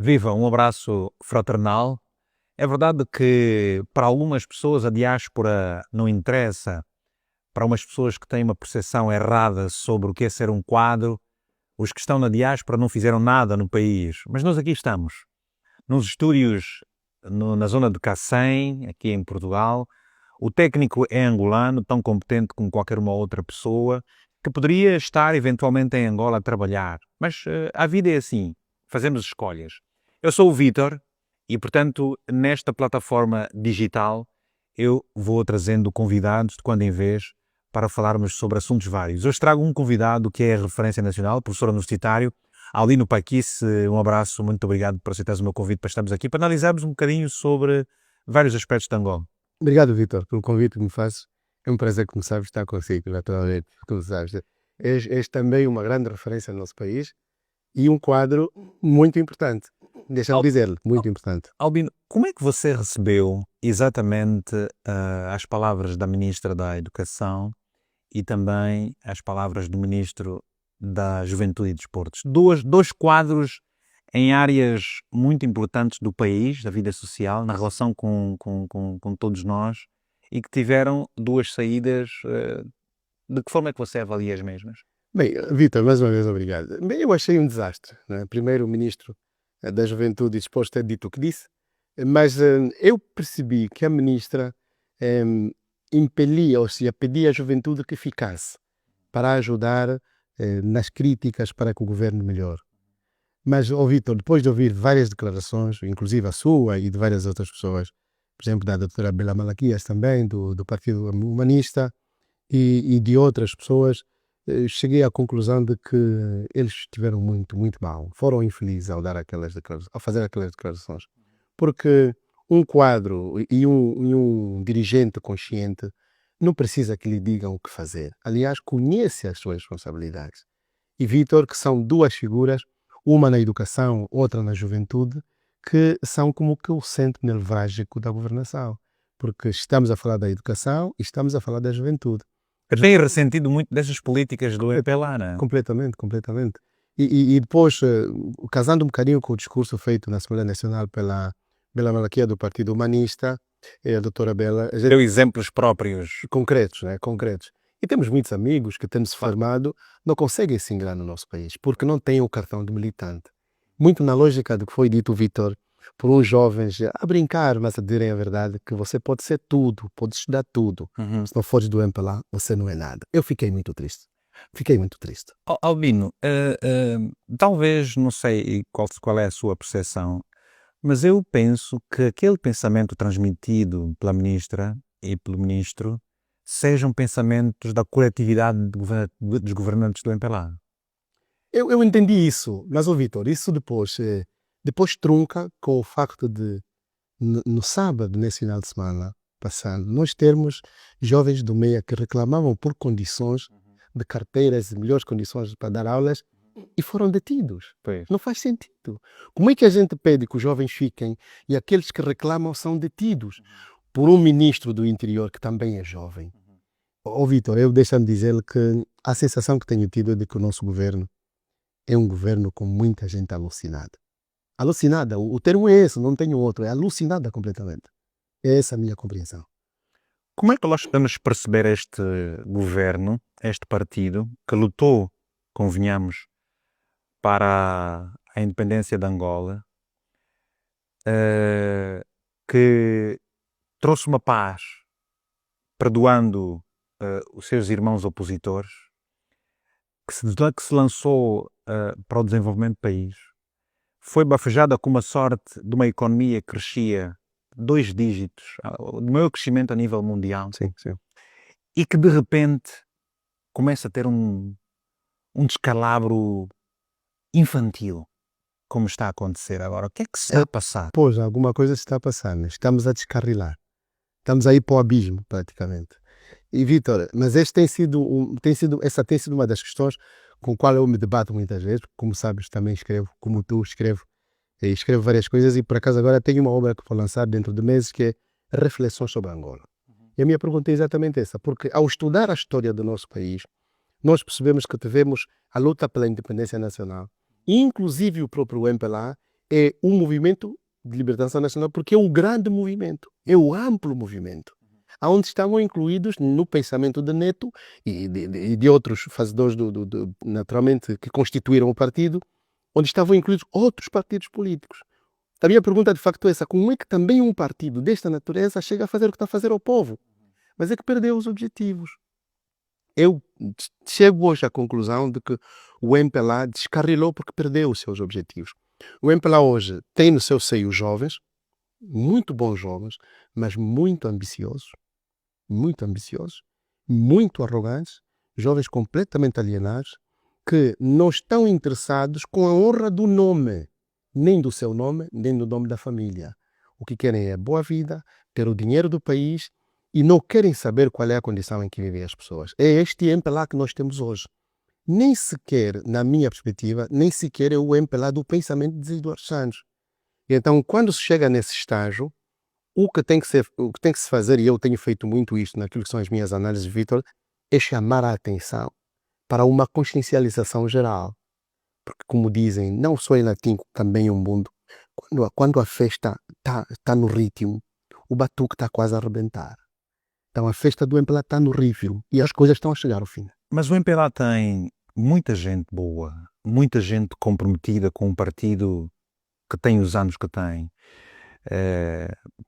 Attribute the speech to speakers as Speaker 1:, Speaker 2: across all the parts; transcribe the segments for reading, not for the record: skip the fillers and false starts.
Speaker 1: Viva, um abraço fraternal. É verdade que para algumas pessoas a diáspora não interessa, para umas pessoas que têm uma percepção errada sobre o que é ser um quadro, os que estão na diáspora não fizeram nada no país. Mas nós aqui estamos, nos estúdios na zona de Cacém, aqui em Portugal. O técnico é angolano, tão competente como qualquer uma outra pessoa, que poderia estar eventualmente em Angola a trabalhar. Mas a vida é assim, fazemos escolhas. Eu sou o Vítor e, portanto, nesta plataforma digital, eu vou trazendo convidados de quando em vez para falarmos sobre assuntos vários. Hoje trago um convidado que é referência nacional, professor universitário, Albino Paquice. Um abraço, muito obrigado por aceitares o meu convite para estarmos aqui, para analisarmos um bocadinho sobre vários aspectos de Angola.
Speaker 2: Obrigado, Vítor, pelo convite que me fazes. É um prazer, como sabes, estar consigo, naturalmente. Como sabes, és também uma grande referência no nosso país e um quadro muito importante. Deixa-me dizer-lhe, muito importante.
Speaker 1: Albino, como é que você recebeu exatamente as palavras da Ministra da Educação e também as palavras do Ministro da Juventude e Desportos? Dois quadros em áreas muito importantes do país, da vida social, na relação com todos nós, e que tiveram duas saídas. De que forma é que você avalia as mesmas?
Speaker 2: Bem, Vítor, mais uma vez, obrigado. Bem, eu achei um desastre, né? Primeiro, o Ministro da Juventude e Desportos ter dito o que disse, mas eu percebi que a Ministra impelia, ou seja, pedia à juventude que ficasse para ajudar nas críticas para que o governo melhore. Mas, Vítor, depois de ouvir várias declarações, inclusive a sua e de várias outras pessoas, por exemplo, da doutora Bela Malaquias também, do Partido Humanista, e de outras pessoas, cheguei à conclusão de que eles estiveram muito, muito mal. Foram infelizes ao fazer aquelas declarações. Porque um quadro e um dirigente consciente não precisa que lhe digam o que fazer. Aliás, conhece as suas responsabilidades. E Vítor, que são duas figuras, uma na educação, outra na juventude, que são como que o centro nevrálgico da governação. Porque estamos a falar da educação e estamos a falar da juventude.
Speaker 1: Eu tenho ressentido muito dessas políticas do MPLA, não é?
Speaker 2: Completamente, completamente. E depois, casando um bocadinho com o discurso feito na Assembleia Nacional pela Malaquia do Partido Humanista, a doutora Bela,
Speaker 1: Deu exemplos próprios.
Speaker 2: concretos, né? Concretos. E temos muitos amigos que, tendo se formado, não conseguem se ingrar no nosso país, porque não têm o cartão de militante. Muito na lógica do que foi dito, Vítor, por uns jovens a brincar, mas a direm a verdade, que você pode ser tudo, pode estudar tudo. Se não fores do MPLA, você não é nada. Eu fiquei muito triste. Fiquei muito triste.
Speaker 1: Albino, talvez, não sei qual é a sua percepção, mas eu penso que aquele pensamento transmitido pela ministra e pelo ministro sejam pensamentos da coletividade dos governantes do MPLA.
Speaker 2: Eu entendi isso, mas, Vítor, isso depois trunca com o facto de, no sábado, nesse final de semana passando, nós termos jovens do MEIA que reclamavam por condições de carteiras, melhores condições para dar aulas, e foram detidos.
Speaker 1: Pois.
Speaker 2: Não faz sentido. Como é que a gente pede que os jovens fiquem e aqueles que reclamam são detidos por um ministro do interior que também é jovem? Vítor, eu deixo-me dizer-lhe que a sensação que tenho tido é de que o nosso governo é um governo com muita gente alucinada. Alucinada, o termo é esse, não tenho outro, é alucinada completamente. É essa a minha compreensão.
Speaker 1: Como é que nós podemos perceber este governo, este partido, que lutou, convenhamos, para a independência de Angola, que trouxe uma paz, perdoando os seus irmãos opositores, que se lançou para o desenvolvimento do país, foi bafejada com uma sorte de uma economia que crescia 2 dígitos, o maior crescimento a nível mundial,
Speaker 2: Sim, sim.
Speaker 1: e que de repente começa a ter um descalabro infantil, como está a acontecer agora. O que é que se está a passar?
Speaker 2: Pois, alguma coisa se está a passar, né? Estamos a descarrilar. Estamos a ir para o abismo, praticamente. E, Vítor, mas essa tem sido uma das questões com a qual eu me debato muitas vezes, porque, como sabes, também escrevo, como tu escrevo várias coisas, e por acaso agora tenho uma obra que vou lançar dentro de meses, que é Reflexões sobre Angola. E a minha pergunta é exatamente essa, porque ao estudar a história do nosso país, nós percebemos que tivemos a luta pela independência nacional, inclusive o próprio MPLA, é um movimento de libertação nacional, porque é um grande movimento, é um amplo movimento, onde estavam incluídos no pensamento de Neto e de outros fazedores, naturalmente, que constituíram o partido, onde estavam incluídos outros partidos políticos. A minha pergunta de facto é essa: como é que também um partido desta natureza chega a fazer o que está a fazer ao povo? Mas é que perdeu os objetivos. Eu chego hoje à conclusão de que o MPLA descarrilou porque perdeu os seus objetivos. O MPLA hoje tem no seu seio jovens, muito bons jovens, mas muito ambiciosos, muito arrogantes, jovens completamente alienados, que não estão interessados com a honra do nome, nem do seu nome, nem do nome da família. O que querem é boa vida, ter o dinheiro do país e não querem saber qual é a condição em que vivem as pessoas. É este MPLA que nós temos hoje. Nem sequer, na minha perspectiva, nem sequer é o MPLA do pensamento de Eduardo Santos. E então, quando se chega nesse estágio, o que tem que se fazer, e eu tenho feito muito isto naquilo que são as minhas análises, Vítor, é chamar a atenção para uma consciencialização geral. Porque, como dizem, não só em latim, também em mundo, quando a festa está no ritmo, o batuque está quase a arrebentar. Então a festa do MPLA está no ritmo e as coisas estão a chegar ao fim.
Speaker 1: Mas o MPLA tem muita gente boa, muita gente comprometida com um partido que tem os anos que tem.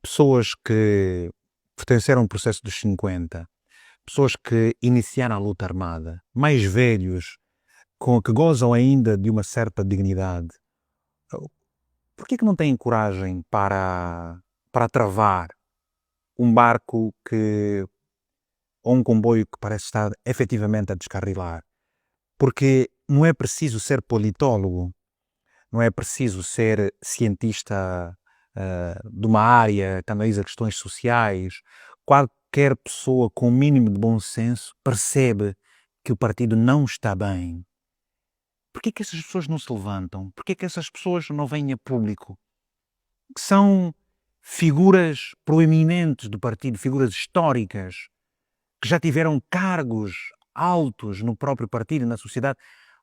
Speaker 1: Pessoas que pertenceram ao processo dos 50, pessoas que iniciaram a luta armada, mais velhos, que gozam ainda de uma certa dignidade. Por que não têm coragem para travar um barco ou um comboio que parece estar efetivamente a descarrilar? Porque não é preciso ser politólogo, não é preciso ser cientista de uma área que analisa questões sociais. Qualquer pessoa com o mínimo de bom senso percebe que o partido não está bem. Por que essas pessoas não se levantam? Por que essas pessoas não vêm a público? Que são figuras proeminentes do partido, figuras históricas, que já tiveram cargos altos no próprio partido e na sociedade.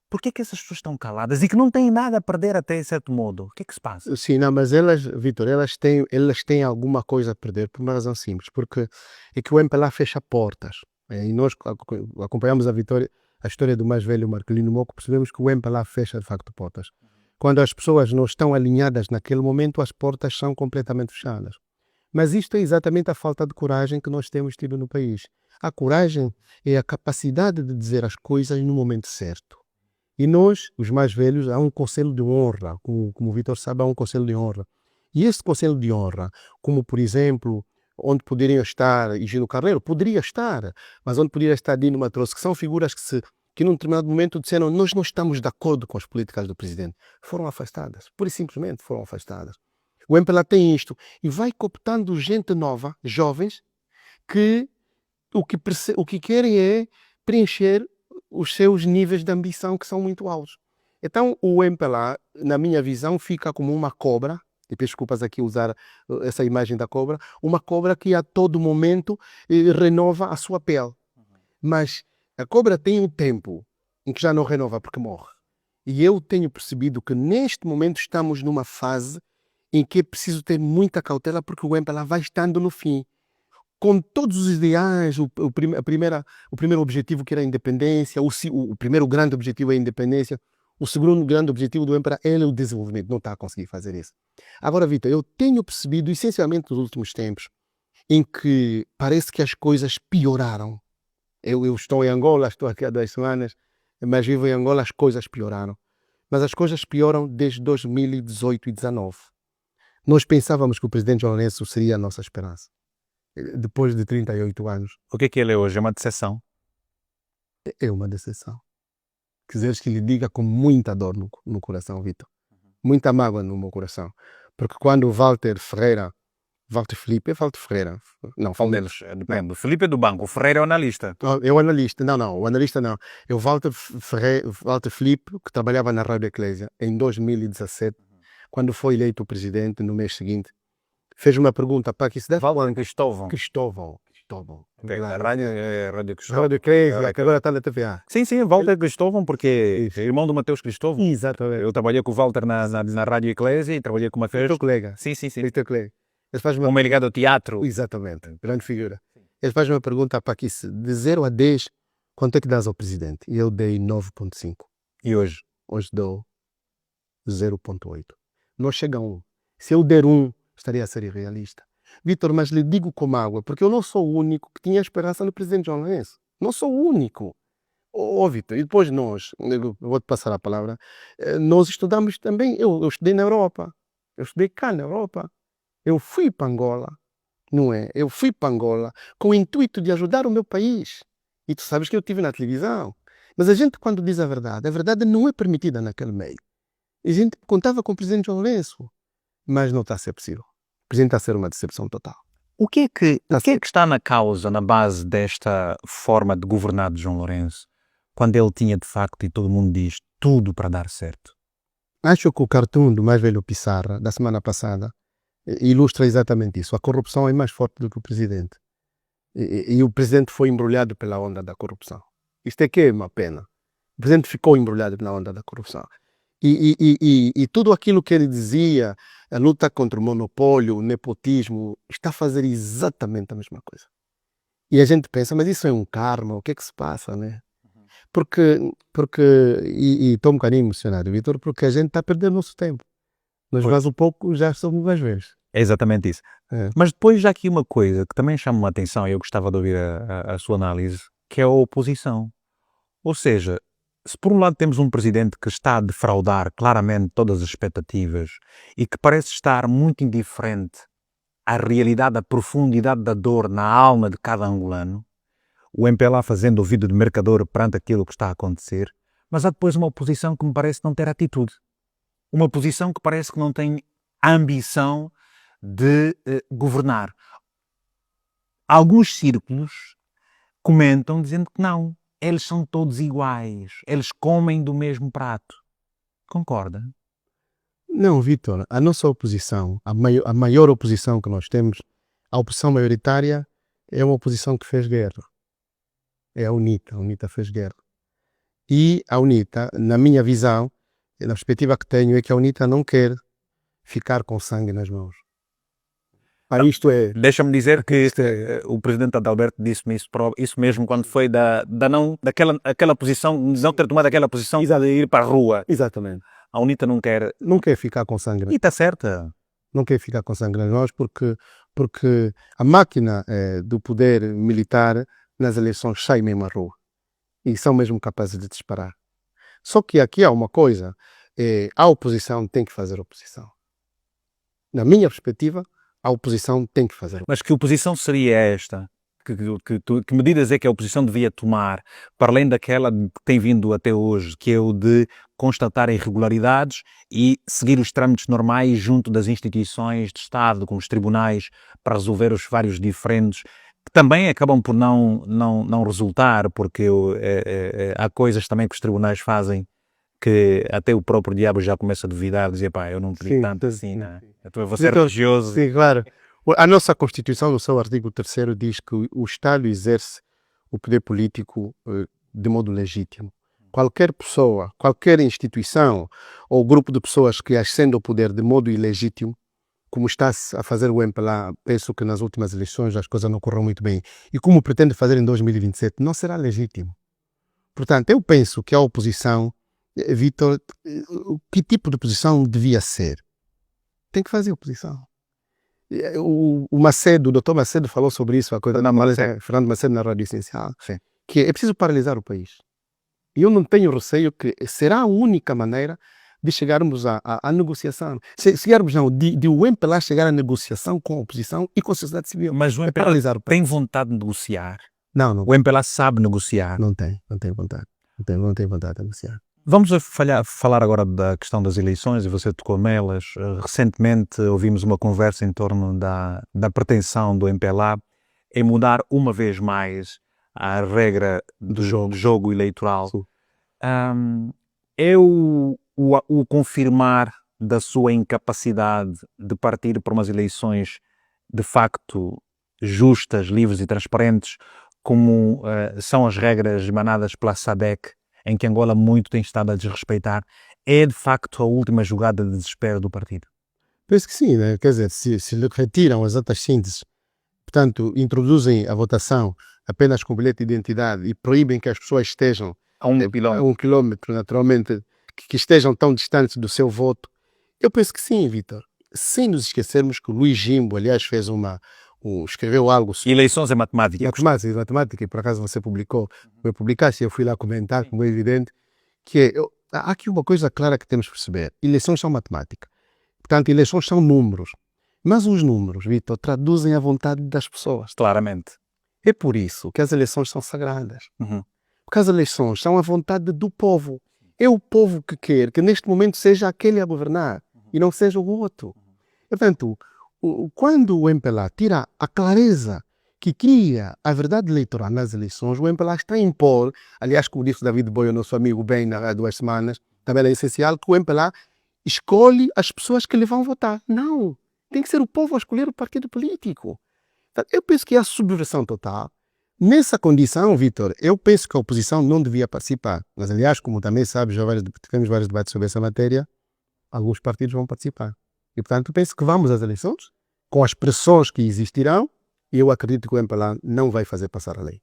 Speaker 1: Por que essas pessoas estão caladas e que não têm nada a perder até certo modo? O que é que se passa?
Speaker 2: Sim, não, mas elas, Vítor, elas têm alguma coisa a perder por uma razão simples, porque é que o MPLA fecha portas. E nós acompanhamos a história do mais velho Marcelino Moco, percebemos que o MPLA fecha de facto portas. Quando as pessoas não estão alinhadas naquele momento, as portas são completamente fechadas. Mas isto é exatamente a falta de coragem que nós temos tido no país. A coragem é a capacidade de dizer as coisas no momento certo. E nós, os mais velhos, há um conselho de honra, como o Vítor sabe, há um conselho de honra. E esse conselho de honra, como por exemplo, onde poderiam estar Higino Carneiro, poderia estar, mas onde poderia estar Dino Matrosso, que são figuras que num determinado momento disseram: nós não estamos de acordo com as políticas do presidente. Foram afastadas, pura e simplesmente foram afastadas. O MPLA tem isto e vai cooptando gente nova, jovens, que o que querem é preencher os seus níveis de ambição, que são muito altos. Então o MPLA, na minha visão, fica como uma cobra, e peço desculpas aqui usar essa imagem da cobra, uma cobra que a todo momento renova a sua pele. Mas a cobra tem um tempo em que já não renova porque morre. E eu tenho percebido que neste momento estamos numa fase em que é preciso ter muita cautela, porque o MPLA vai estando no fim. Com todos os ideais, o primeiro objetivo, que era a independência, o primeiro grande objetivo é a independência, o segundo grande objetivo do MPLA é o desenvolvimento. Não está a conseguir fazer isso. Agora, Vitor, eu tenho percebido, essencialmente nos últimos tempos, em que parece que as coisas pioraram. Eu estou em Angola, estou aqui há 2 semanas, mas vivo em Angola, as coisas pioraram. Mas as coisas pioram desde 2018 e 2019. Nós pensávamos que o presidente João Lourenço seria a nossa esperança. Depois de 38 anos.
Speaker 1: O que ele é hoje? É uma decepção?
Speaker 2: É uma decepção. Quiseres que lhe diga com muita dor no coração, Vitor. Muita mágoa no meu coração. Porque quando o Walter Felipe Ferreira. Não,
Speaker 1: Qual deles? Depende. O Felipe é do banco, o Ferreira é o analista.
Speaker 2: É o analista. Não, o analista não. É o Walter Felipe, que trabalhava na Rádio Eclésia em 2017, quando foi eleito o presidente no mês seguinte. Fez uma pergunta para que se deve...
Speaker 1: Walter Cristóvão.
Speaker 2: Cristóvão. Cristóvão.
Speaker 1: A rádio é a Rádio Cristóvão.
Speaker 2: Rádio Cresce, que agora está na TVA.
Speaker 1: Sim, Walter Cristóvão, porque é irmão do Mateus Cristóvão.
Speaker 2: Exatamente.
Speaker 1: Eu trabalhei com o Walter na Rádio Eclésia e trabalhei com o Mateus.
Speaker 2: Teu colega.
Speaker 1: Sim.
Speaker 2: Teu colega. Ele faz uma...
Speaker 1: Como é ligado ao teatro.
Speaker 2: Exatamente. Grande figura. Ele faz uma pergunta para aqui, de 0 a 10, quanto é que dás ao presidente? E eu dei 9,5.
Speaker 1: E hoje?
Speaker 2: Hoje dou 0,8. Não chega a 1. Se eu der 1, estaria a ser irrealista. Vítor, mas lhe digo com mágoa, porque eu não sou o único que tinha esperança no presidente João Lourenço. Não sou o único. Vítor, e depois nós, eu vou-te passar a palavra, nós estudamos também, eu estudei na Europa. Eu estudei cá na Europa. Eu fui para Angola, não é? Eu fui para Angola com o intuito de ajudar o meu país. E tu sabes que eu estive na televisão. Mas a gente, quando diz a verdade não é permitida naquele meio. A gente contava com o presidente João Lourenço, mas não está a ser possível. O presidente está a ser uma decepção total.
Speaker 1: O que é que está na causa, na base desta forma de governar de João Lourenço, quando ele tinha de facto, e todo mundo diz, tudo para dar certo?
Speaker 2: Acho que o cartoon do mais velho Pissarra, da semana passada, ilustra exatamente isso. A corrupção é mais forte do que o presidente. E o presidente foi embrulhado pela onda da corrupção. Isto é que é uma pena. O presidente ficou embrulhado pela onda da corrupção. E tudo aquilo que ele dizia, a luta contra o monopólio, o nepotismo, está a fazer exatamente a mesma coisa. E a gente pensa, mas isso é um karma, o que é que se passa, né? E estou um bocadinho emocionado, Vítor, porque a gente está a perder o nosso tempo. Nós mais um pouco já somos mais velhos.
Speaker 1: É exatamente isso.
Speaker 2: É.
Speaker 1: Mas depois já aqui uma coisa que também chama-me a atenção e eu gostava de ouvir a sua análise, que é a oposição. Ou seja, se por um lado temos um presidente que está a defraudar claramente todas as expectativas e que parece estar muito indiferente à realidade, à profundidade da dor na alma de cada angolano, o MPLA fazendo ouvido de mercador perante aquilo que está a acontecer, mas há depois uma oposição que me parece não ter atitude. Uma oposição que parece que não tem a ambição de governar. Alguns círculos comentam dizendo que não. Eles são todos iguais. Eles comem do mesmo prato. Concorda?
Speaker 2: Não, Vítor. A nossa oposição, a maior oposição que nós temos, a oposição maioritária, é uma oposição que fez guerra. É a UNITA. A UNITA fez guerra. E a UNITA, na minha visão, na perspectiva que tenho, é que a UNITA não quer ficar com sangue nas mãos. Isto é...
Speaker 1: Deixa-me dizer que o presidente Adalberto disse-me isso mesmo quando foi daquela posição, de não ter tomado aquela posição de ir para a rua.
Speaker 2: Exatamente.
Speaker 1: A UNITA não quer
Speaker 2: ficar com sangue.
Speaker 1: E está certa.
Speaker 2: Não quer ficar com sangue nas mãos porque a máquina do poder militar nas eleições sai mesmo à rua. E são mesmo capazes de disparar. Só que aqui há uma coisa, a oposição tem que fazer oposição. Na minha perspectiva, a oposição tem que fazer.
Speaker 1: Mas que oposição seria esta? Que medidas é que a oposição devia tomar, para além daquela que tem vindo até hoje, que é o de constatar irregularidades e seguir os trâmites normais junto das instituições de Estado, como os tribunais, para resolver os vários diferentes, que também acabam por não resultar, porque há coisas também que os tribunais fazem que até o próprio diabo já começa a duvidar, dizer, pá, eu não pedi tanto assim, né? Eu vou ser religioso.
Speaker 2: Sim, claro. A nossa Constituição, no seu artigo 3º, diz que o Estado exerce o poder político de modo legítimo. Qualquer pessoa, qualquer instituição ou grupo de pessoas que ascende ao poder de modo ilegítimo, como está a fazer o MPLA, penso que nas últimas eleições as coisas não correram muito bem, e como pretende fazer em 2027, não será legítimo. Portanto, eu penso que a oposição, Vítor, que tipo de oposição devia ser? Tem que fazer oposição. O Macedo, o doutor Macedo falou sobre isso, Fernando Macedo na Rádio Essencial, que é preciso paralisar o país. E eu não tenho receio que será a única maneira de chegarmos à negociação. Chegarmos não, de o MPLA chegar à negociação com a oposição e com a sociedade civil.
Speaker 1: Mas o MPLA tem vontade de negociar?
Speaker 2: Não.
Speaker 1: O MPLA sabe negociar?
Speaker 2: Não tem vontade. Não tem vontade de negociar.
Speaker 1: Vamos falar agora da questão das eleições, e você tocou nelas. Recentemente ouvimos uma conversa em torno da pretensão do MPLA em mudar uma vez mais a regra do jogo eleitoral. É o confirmar da sua incapacidade de partir para umas eleições de facto justas, livres e transparentes, como são as regras emanadas pela SADC, em que Angola muito tem estado a desrespeitar, é de facto a última jogada de desespero do partido?
Speaker 2: Penso que sim, né? Quer dizer, se lhe retiram as atas sínteses, portanto, introduzem a votação apenas com bilhete de identidade e proíbem que as pessoas estejam
Speaker 1: A um
Speaker 2: a
Speaker 1: quilómetro.
Speaker 2: 1 quilómetro, naturalmente, que estejam tão distantes do seu voto, eu penso que sim, Vítor. Sem nos esquecermos que o Luís Jimbo, aliás, escreveu algo sobre
Speaker 1: Eleições é matemática.
Speaker 2: matemática, e por acaso você publicaste, eu fui lá comentar, como é evidente, que há aqui uma coisa clara que temos que perceber. Eleições são matemática. Portanto, eleições são números. Mas os números, Vítor, traduzem a vontade das pessoas.
Speaker 1: Claramente.
Speaker 2: É por isso que as eleições são sagradas.
Speaker 1: Uhum.
Speaker 2: Porque as eleições são a vontade do povo. É o povo que quer que neste momento seja aquele a governar e não seja o outro. Portanto, quando o MPLA tira a clareza que cria a verdade eleitoral nas eleições, o MPLA está a impor, aliás, como disse o David Boio, nosso amigo bem há 2 semanas, também é essencial que o MPLA escolhe as pessoas que lhe vão votar. Não. Tem que ser o povo a escolher o partido político. Portanto, eu penso que é a subversão total. Nessa condição, Vítor, eu penso que a oposição não devia participar. Mas, aliás, como também sabes, tivemos vários debates sobre essa matéria, alguns partidos vão participar. E, portanto, penso que vamos às eleições com as pressões que existirão e eu acredito que o MPLA não vai fazer passar a lei.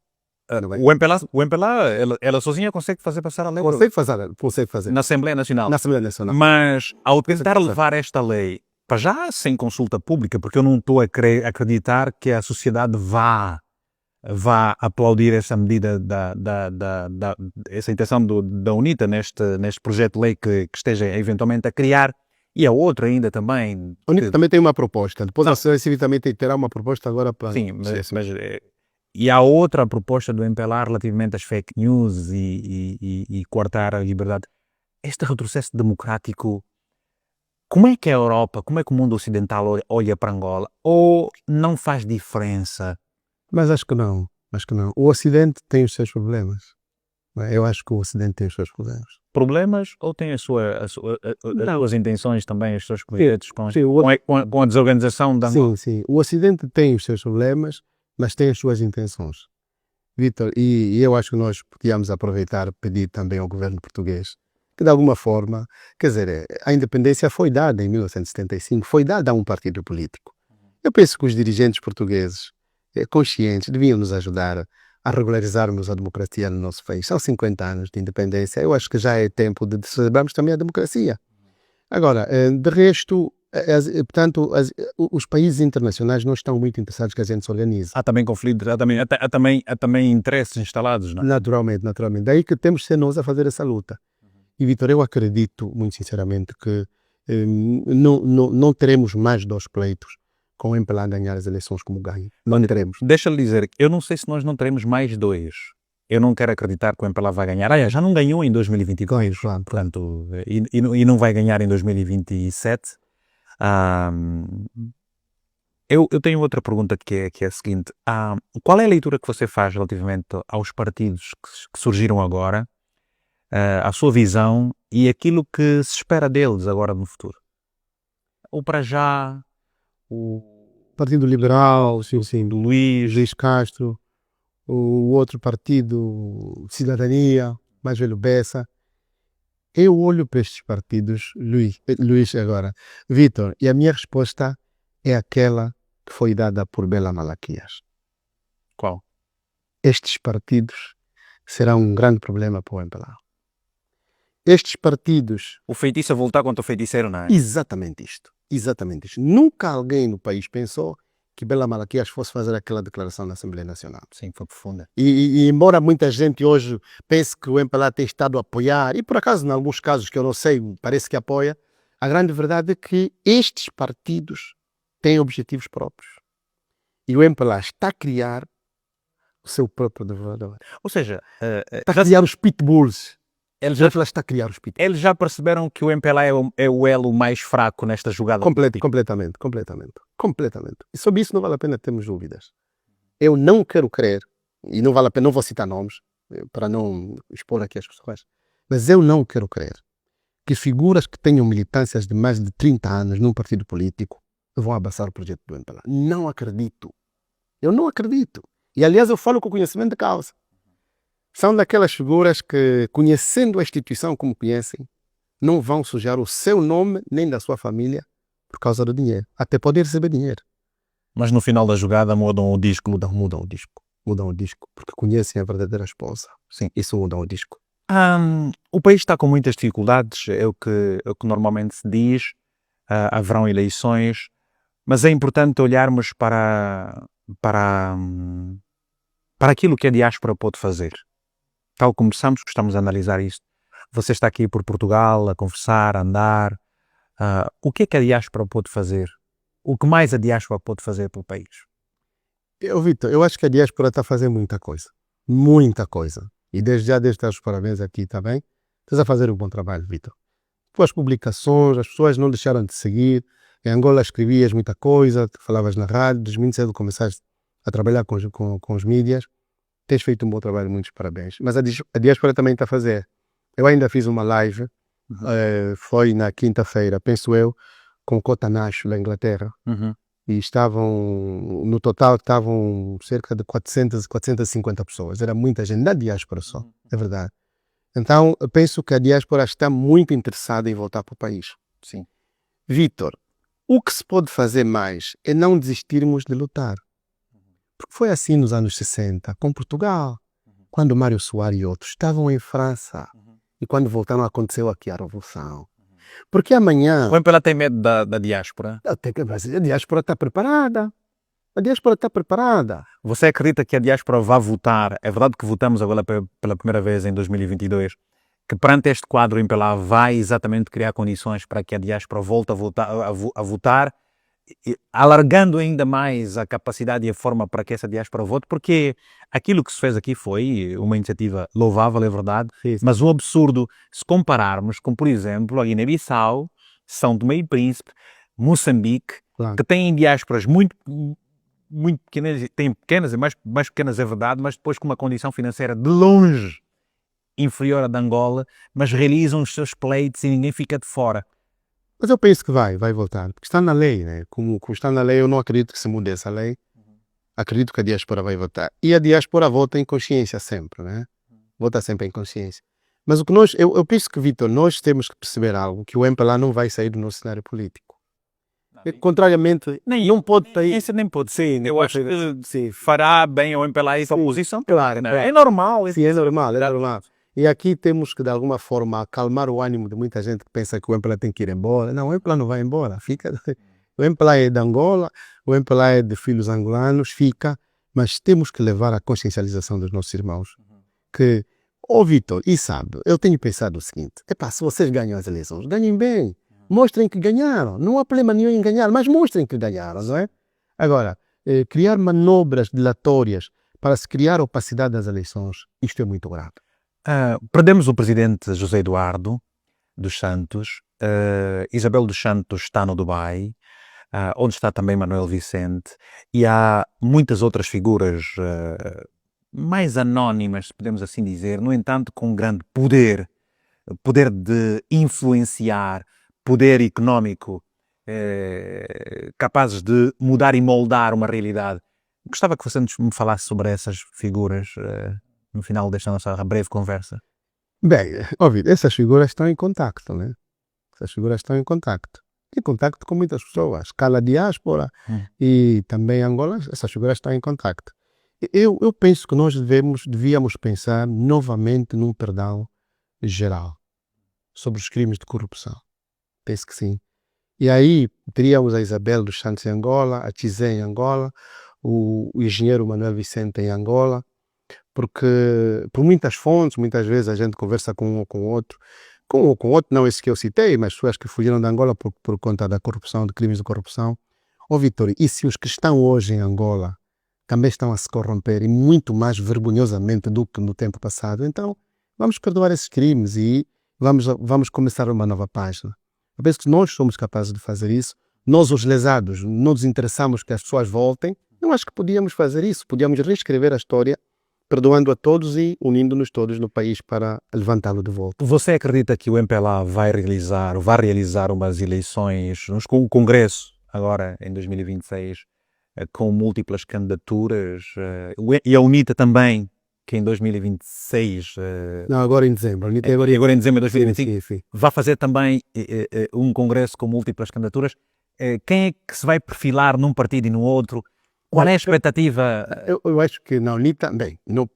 Speaker 1: O MPLA ela sozinha consegue fazer passar a lei
Speaker 2: Consegue fazer.
Speaker 1: na Assembleia Nacional.
Speaker 2: Na Assembleia Nacional.
Speaker 1: Mas ao tentar levar esta lei para já sem consulta pública, porque eu não estou a acreditar que a sociedade vá aplaudir essa medida essa intenção da UNITA neste projeto de lei que esteja eventualmente a criar, e a outra ainda também.
Speaker 2: A UNITA também tem uma proposta. Depois a Assembleia Civil também terá uma proposta agora para...
Speaker 1: Sim, mas e há outra proposta do MPLA relativamente às fake news e coartar a liberdade. Este retrocesso democrático, como é que a Europa, como é que o mundo ocidental olha para Angola? Ou não faz diferença?
Speaker 2: Mas acho que não. O Ocidente tem os seus problemas. Eu acho que o Ocidente tem os seus problemas.
Speaker 1: Problemas ou tem as suas intenções também, os seus projetos com a desorganização da Angola?
Speaker 2: Sim. O Ocidente tem os seus problemas, mas tem as suas intenções. Vítor, e eu acho que nós podíamos aproveitar, pedir também ao governo português que de alguma forma, quer dizer, a independência foi dada em 1975, foi dada a um partido político. Eu penso que os dirigentes portugueses conscientes deviam nos ajudar a regularizarmos a democracia no nosso país. São 50 anos de independência, eu acho que já é tempo de celebrarmos também a democracia. Agora, de resto, portanto, os países internacionais não estão muito interessados que a gente se organize.
Speaker 1: Há também conflitos, há também interesses instalados, não é?
Speaker 2: Naturalmente. Daí que temos de ser nós a fazer essa luta. E, Vítor, eu acredito, muito sinceramente, que não teremos mais 2 pleitos com o MPLA a ganhar as eleições como ganho. Não teremos.
Speaker 1: Deixa-lhe dizer, eu não sei se nós não teremos mais 2. Eu não quero acreditar que o MPLA vai ganhar. Já não ganhou em 2022, portanto, e não vai ganhar em 2027. Eu tenho outra pergunta que é a seguinte. Qual é a leitura que você faz relativamente aos partidos que surgiram agora, a sua visão e aquilo que se espera deles agora no futuro? Ou para já, o
Speaker 2: Partido Liberal, sim,
Speaker 1: do Luís
Speaker 2: Castro, o outro partido, Cidadania, mais velho Bessa. Eu olho para estes partidos, Luís agora, Vítor, e a minha resposta é aquela que foi dada por Bela Malaquias.
Speaker 1: Qual?
Speaker 2: Estes partidos serão um grande problema para o MPLA. Estes partidos...
Speaker 1: O feitiço a voltar contra o feiticeiro, não é?
Speaker 2: Exatamente isto. Nunca alguém no país pensou que Bela Malaquias fosse fazer aquela declaração na Assembleia Nacional.
Speaker 1: Sim, foi profunda.
Speaker 2: E embora muita gente hoje pense que o MPLA tem estado a apoiar, e por acaso, em alguns casos que eu não sei, parece que apoia, a grande verdade é que estes partidos têm objetivos próprios. E o MPLA está a criar o seu próprio devorador.
Speaker 1: Ou seja,
Speaker 2: está a criar os pitbulls.
Speaker 1: Eles
Speaker 2: está a criar os pitbulls.
Speaker 1: Eles já perceberam que o MPLA é o elo mais fraco nesta jogada?
Speaker 2: Completamente. E sobre isso não vale a pena termos dúvidas. Eu não quero crer, e não vale a pena, não vou citar nomes, para não expor aqui as pessoas, mas eu não quero crer que figuras que tenham militâncias de mais de 30 anos num partido político vão abraçar o projeto do MPLA. Não acredito. Eu não acredito. E, aliás, eu falo com conhecimento de causa. São daquelas figuras que, conhecendo a instituição como conhecem, não vão sujar o seu nome nem da sua família por causa do dinheiro. Até podem receber dinheiro.
Speaker 1: Mas no final da jogada mudam o disco.
Speaker 2: Mudam o disco. Mudam o disco. Porque conhecem a verdadeira esposa.
Speaker 1: Sim.
Speaker 2: Isso muda o disco.
Speaker 1: O país está com muitas dificuldades, é o que normalmente se diz. Haverão eleições, mas é importante olharmos para aquilo que a diáspora pode fazer. Tal como gostamos de analisar isto. Você está aqui por Portugal a conversar, a andar. O que é que a diáspora pode fazer? O que mais a diáspora pode fazer pelo país?
Speaker 2: Vitor, eu acho que a diáspora está a fazer muita coisa. Muita coisa. E desde já deixo os parabéns aqui também. Estás a fazer um bom trabalho, Vitor. Tuas publicações, as pessoas não deixaram de seguir. Em Angola escrevias muita coisa, falavas na rádio, desde muito cedo começaste a trabalhar com os mídias. Tens feito um bom trabalho, muitos parabéns. Mas a diáspora também está a fazer. Eu ainda fiz uma live, foi na quinta-feira, penso eu, com Cota Nacho, da Inglaterra. E no total estavam cerca de 450 pessoas. Era muita gente, na diáspora só, é verdade. Então, eu penso que a diáspora está muito interessada em voltar para o país.
Speaker 1: Sim.
Speaker 2: Vítor, o que se pode fazer mais é não desistirmos de lutar. Porque foi assim nos anos 60, com Portugal, quando Mário Soares e outros estavam em França. E quando voltaram, aconteceu aqui a Revolução. Porque amanhã...
Speaker 1: O MPLA tem medo da diáspora?
Speaker 2: A diáspora está preparada. A diáspora está preparada.
Speaker 1: Você acredita que a diáspora vai votar? É verdade que votamos agora pela primeira vez em 2022, que perante este quadro o MPLA vai exatamente criar condições para que a diáspora volte a votar, alargando ainda mais a capacidade e a forma para que essa diáspora vote, porque aquilo que se fez aqui foi uma iniciativa louvável, é verdade,
Speaker 2: Sim.
Speaker 1: mas um absurdo se compararmos com, por exemplo, a Guiné-Bissau, São Tomé e Príncipe, Moçambique,
Speaker 2: Claro.
Speaker 1: que têm diásporas muito pequenas, têm pequenas e mais pequenas, é verdade, mas depois com uma condição financeira de longe inferior à da Angola, mas realizam os seus pleitos e ninguém fica de fora.
Speaker 2: Mas eu penso que vai voltar, porque está na lei, né? Como está na lei, eu não acredito que se mude essa lei. Acredito que a diáspora vai votar. E a diáspora vota em consciência sempre, né? Vota sempre em consciência. Mas o que eu penso que, Vitor, nós temos que perceber algo, que o MPLA não vai sair do nosso cenário político. Contrariamente, não pode sair.
Speaker 1: Esse nem pode ser.
Speaker 2: Sim,
Speaker 1: Eu acho que fará bem ao MPLA essa oposição.
Speaker 2: Claro,
Speaker 1: É normal.
Speaker 2: Sim, é normal. E aqui temos que, de alguma forma, acalmar o ânimo de muita gente que pensa que o MPLA tem que ir embora. Não, o MPLA não vai embora, fica. O MPLA é de Angola, o MPLA é de filhos angolanos, fica, mas temos que levar a consciencialização dos nossos irmãos. Que, Vitor, e sabe, eu tenho pensado o seguinte, se vocês ganham as eleições, ganhem bem, mostrem que ganharam, não há problema nenhum em ganhar, mas mostrem que ganharam, não é? Agora, criar manobras dilatórias para se criar opacidade das eleições, isto é muito grave.
Speaker 1: Perdemos o presidente José Eduardo dos Santos, Isabel dos Santos está no Dubai, onde está também Manuel Vicente, e há muitas outras figuras mais anónimas, podemos assim dizer, no entanto com grande poder de influenciar, poder económico, capazes de mudar e moldar uma realidade. Gostava que você me falasse sobre essas figuras no final desta nossa breve conversa.
Speaker 2: Bem, essas figuras estão em contacto, né? Essas figuras estão em contacto com muitas pessoas, escala diáspora e também Angola, essas figuras estão em contacto. Eu penso que nós devíamos pensar novamente num perdão geral sobre os crimes de corrupção. Penso que sim. E aí teríamos a Isabel dos Santos em Angola, a Tizé em Angola, o engenheiro Manuel Vicente em Angola, porque por muitas fontes, muitas vezes a gente conversa com um ou com outro, não esse que eu citei, mas pessoas que fugiram de Angola por conta da corrupção, de crimes de corrupção. Vitor, e se os que estão hoje em Angola também estão a se corromper e muito mais vergonhosamente do que no tempo passado, então vamos perdoar esses crimes e vamos começar uma nova página. Eu penso que nós somos capazes de fazer isso. Nós, os lesados, não nos interessamos que as pessoas voltem. Eu acho que podíamos fazer isso, podíamos reescrever a história, perdoando a todos e unindo-nos todos no país para levantá-lo de volta.
Speaker 1: Você acredita que o MPLA vai realizar umas eleições, com o Congresso, agora em 2026, com múltiplas candidaturas, e a UNITA também, que em 2026,
Speaker 2: Não, agora em dezembro.
Speaker 1: e agora em dezembro de 2025,
Speaker 2: Sim, sim.
Speaker 1: vai fazer também um congresso com múltiplas candidaturas. Quem é que se vai perfilar num partido e no outro? Qual é a expectativa?
Speaker 2: Eu acho que na UNITA, bem, não,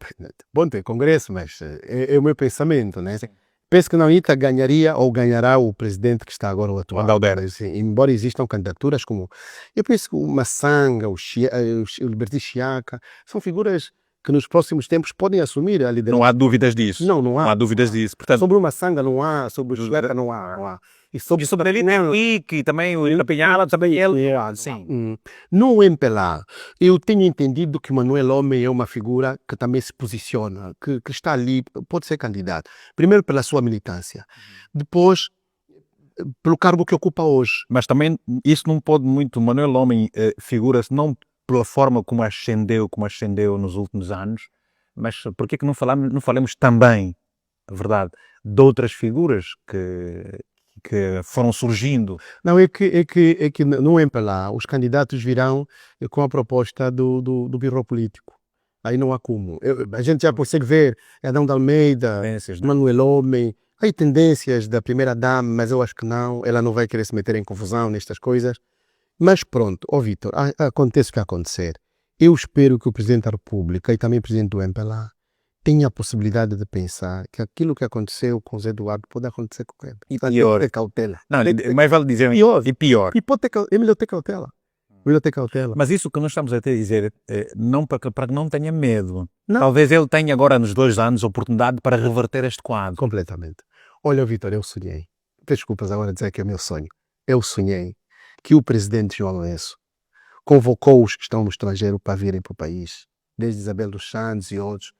Speaker 2: bom ter congresso, mas é o meu pensamento, né?
Speaker 1: Sim.
Speaker 2: Penso que na UNITA ganharia ou ganhará o presidente que está agora o atual.
Speaker 1: Adalberto.
Speaker 2: Assim, embora existam candidaturas como, eu penso que o Massanga, o Liberty Chiaka, são figuras que nos próximos tempos podem assumir a liderança.
Speaker 1: Não há dúvidas disso.
Speaker 2: Não há.
Speaker 1: dúvidas disso. Portanto,
Speaker 2: Sobre o Massanga não há, sobre o Chiaka não há. E sobre
Speaker 1: ele e também o Ilapinhala, também ele. Sim.
Speaker 2: No MPLA, eu tenho entendido que Manuel Homem é uma figura que também se posiciona, que está ali, pode ser candidato. Primeiro pela sua militância, depois pelo cargo que ocupa hoje.
Speaker 1: Mas também isso não pode muito. Manuel Homem figura-se não pela forma como ascendeu nos últimos anos, mas por que não falamos também, a verdade, de outras figuras que foram surgindo?
Speaker 2: Não, é que no MPLA os candidatos virão com a proposta do birro político. Aí não há como. A gente já consegue ver Adão de Almeida, Manuel Homem, aí tendências da primeira-dama, mas eu acho que não, ela não vai querer se meter em confusão nestas coisas. Mas pronto, Vítor, acontece o que acontecer. Eu espero que o Presidente da República e também o Presidente do MPLA tenha a possibilidade de pensar que aquilo que aconteceu com o Zé Eduardo pode acontecer com ele.
Speaker 1: E pior.
Speaker 2: Ter cautela.
Speaker 1: Não, mais vale dizer pior.
Speaker 2: E pode ter, é melhor ter cautela.
Speaker 1: Mas isso que nós estamos a dizer, não para que não tenha medo.
Speaker 2: Não.
Speaker 1: Talvez ele tenha agora, nos 2 anos, a oportunidade para reverter este quadro.
Speaker 2: Completamente. Olha, Vítor, eu sonhei. Desculpas agora dizer que é meu sonho. Eu sonhei que o presidente João Lourenço convocou os que estão no estrangeiro para virem para o país, desde Isabel dos Santos e outros,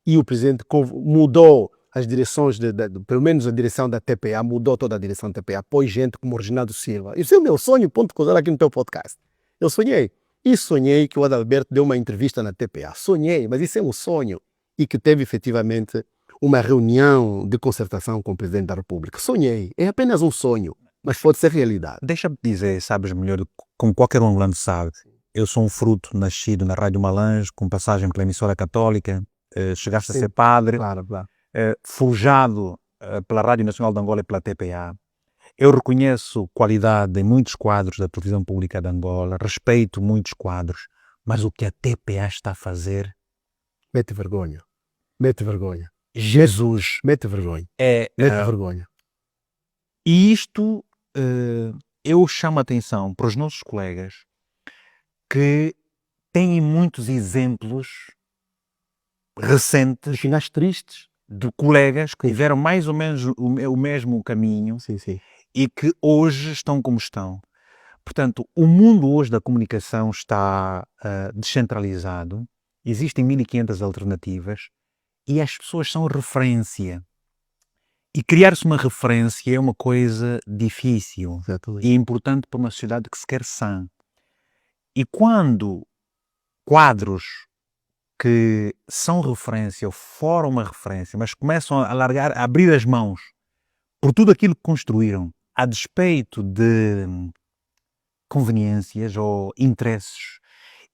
Speaker 2: e o presidente mudou as direções, pelo menos a direção da TPA, mudou toda a direção da TPA, pôs gente como Reginaldo Silva. Isso é o meu sonho, ponto de aqui no teu podcast. Eu sonhei. E sonhei que o Adalberto deu uma entrevista na TPA. Sonhei, mas isso é um sonho. E que teve efetivamente uma reunião de concertação com o Presidente da República. Sonhei. É apenas um sonho, mas pode ser realidade.
Speaker 1: Deixa-me dizer, sabes melhor, como qualquer angolano sabe, eu sou um fruto nascido na Rádio Malange, com passagem pela emissora católica, chegaste a ser padre,
Speaker 2: Claro.
Speaker 1: forjado pela Rádio Nacional de Angola e pela TPA. Eu reconheço qualidade em muitos quadros da televisão pública de Angola, respeito muitos quadros, mas o que a TPA está a fazer...
Speaker 2: Mete vergonha.
Speaker 1: Jesus!
Speaker 2: Mete vergonha.
Speaker 1: Mete
Speaker 2: vergonha.
Speaker 1: E isto, eu chamo a atenção para os nossos colegas que têm muitos exemplos recentes
Speaker 2: De finais tristes.
Speaker 1: de colegas que tiveram mais ou menos o mesmo caminho e que hoje estão como estão. Portanto, o mundo hoje da comunicação está descentralizado, existem 1500 alternativas e as pessoas são referência. E criar-se uma referência é uma coisa difícil.
Speaker 2: Exatamente.
Speaker 1: E importante para uma sociedade que se quer sã. E quando quadros que são referência ou foram uma referência, mas começam a abrir as mãos por tudo aquilo que construíram, a despeito de conveniências ou interesses,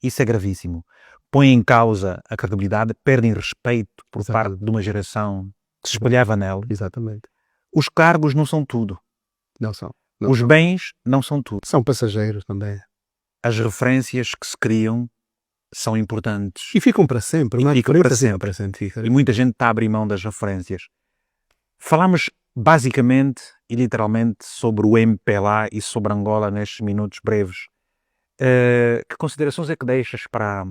Speaker 1: isso é gravíssimo. Põe em causa a credibilidade, perdem respeito por parte de uma geração que se espelhava nela.
Speaker 2: Exatamente.
Speaker 1: Os cargos não são tudo.
Speaker 2: Não são.
Speaker 1: Os bens não são tudo.
Speaker 2: São passageiros também.
Speaker 1: As referências que se criam são importantes.
Speaker 2: E ficam para sempre.
Speaker 1: E ficam para sempre. E muita gente está a abrir mão das referências. Falamos basicamente e literalmente sobre o MPLA e sobre Angola nestes minutos breves. Que considerações é que deixas para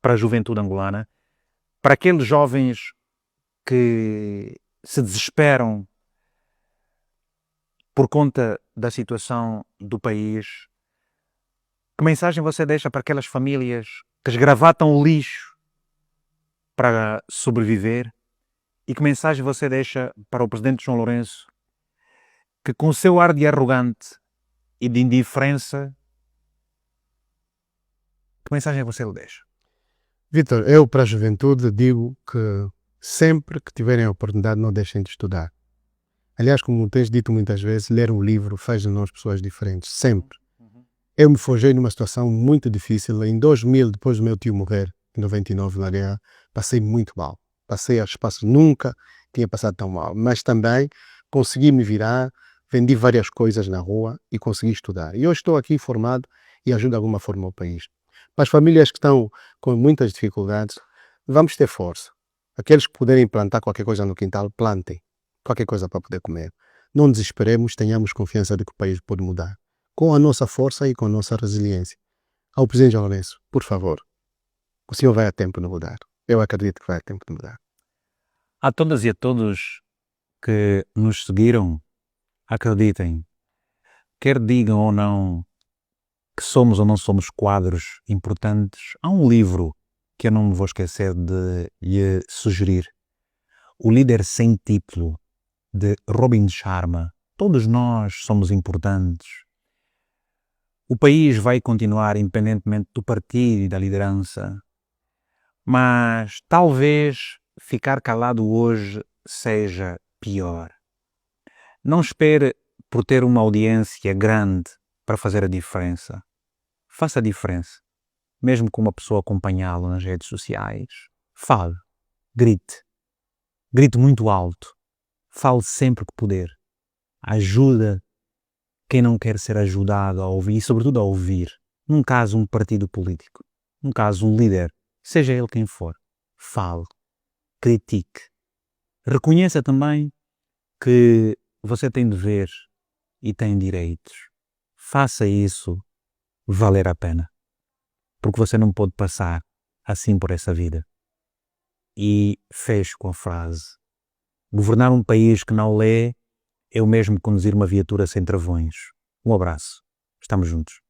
Speaker 1: a juventude angolana? Para aqueles jovens que se desesperam por conta da situação do país, que mensagem você deixa para aquelas famílias que esgravatam o lixo para sobreviver? E que mensagem você deixa para o presidente João Lourenço, que com o seu ar de arrogante e de indiferença, que mensagem você lhe deixa?
Speaker 2: Vítor, eu para a juventude digo que sempre que tiverem a oportunidade não deixem de estudar. Aliás, como tens dito muitas vezes, ler um livro faz de nós pessoas diferentes, sempre. Eu me forjei numa situação muito difícil. Em 2000, depois do meu tio morrer, em 99, na guerra, passei muito mal. Passei a espaço, nunca tinha passado tão mal. Mas também consegui me virar, vendi várias coisas na rua e consegui estudar. E hoje estou aqui formado e ajudo de alguma forma o país. Para as famílias que estão com muitas dificuldades, vamos ter força. Aqueles que puderem plantar qualquer coisa no quintal, plantem qualquer coisa para poder comer. Não desesperemos, tenhamos confiança de que o país pode mudar, com a nossa força e com a nossa resiliência. Ao Presidente João Lourenço, por favor, o senhor vai a tempo de mudar. Eu acredito que vai a tempo de mudar.
Speaker 1: A todas e a todos que nos seguiram, acreditem, quer digam ou não que somos ou não somos quadros importantes, há um livro que eu não me vou esquecer de lhe sugerir. O Líder Sem Título, de Robin Sharma. Todos nós somos importantes. O país vai continuar independentemente do partido e da liderança, mas talvez ficar calado hoje seja pior. Não espere por ter uma audiência grande para fazer a diferença. Faça a diferença. Mesmo com uma pessoa acompanhá-lo nas redes sociais, fale, grite. Grite muito alto. Fale sempre que puder. Ajuda quem não quer ser ajudado a ouvir e, sobretudo, a ouvir. Num caso, um partido político. Num caso, um líder. Seja ele quem for. Fale. Critique. Reconheça também que você tem deveres e tem direitos. Faça isso valer a pena. Porque você não pode passar assim por essa vida. E fecho com a frase: governar um país que não lê é o mesmo que conduzir uma viatura sem travões. Um abraço. Estamos juntos.